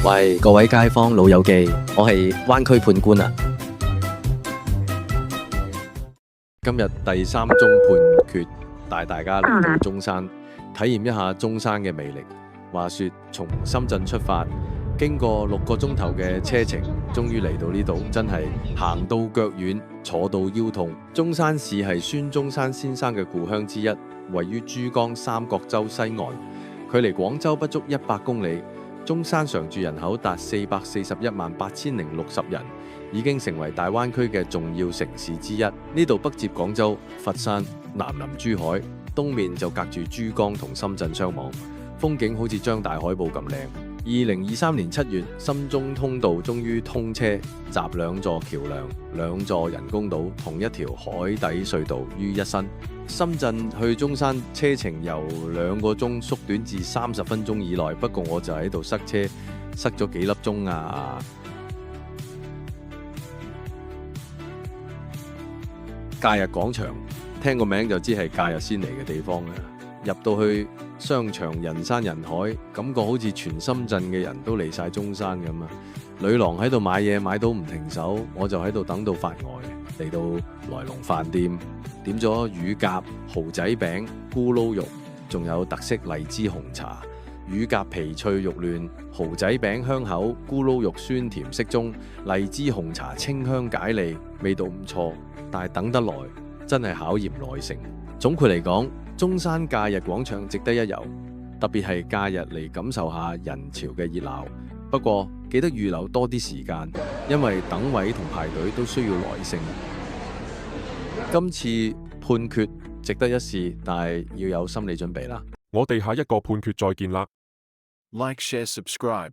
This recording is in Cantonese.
喂，各位街坊老友記，我係灣區判官啊！今日第3宗判決帶大家嚟到中山，體驗一下中山嘅魅力。話說從深圳出發，經過6個鐘頭嘅車程，終於嚟到呢度，真係行到腳軟，坐到腰痛。中山市係孫中山先生嘅故鄉之一，位於珠江三角洲西岸，距離廣州不足100公里。中山常住人口達4418060人，已經成為大灣區嘅重要城市之一。呢度北接廣州、佛山，南臨珠海，東面就隔住珠江同深圳相望，風景好似張大海報咁靚。2023年7月，深中通道終於通車，集2座橋梁、2座人工島同一條海底隧道於一身。深圳去中山車程由2個鐘縮短至30分鐘以內，不過我就喺度塞車，塞咗幾粒鐘啊！假日廣場，聽個名就知係假日先嚟嘅地方啦。入到去商場人山人海，感覺好似全深圳嘅人都嚟晒中山咁啊！女郎喺度買嘢買到唔停手，我就喺度等到發呆。嚟到來龍飯店，點咗乳鴿、蠔仔餅、咕嚕肉，仲有特色荔枝紅茶。乳鴿皮脆肉嫩，蠔仔餅香口，咕嚕肉酸甜適中，荔枝紅茶清香解膩，味道唔錯。但係等得耐，真係考驗耐性。總括嚟講，中山假日廣場值得一遊，特別係假日嚟感受下人潮嘅熱鬧。不過記得預留多啲時間，因為等位同排隊都需要耐性。今次判決值得一試，但係要有心理準備啦。我哋下一個判決再見啦。Like, share, subscribe.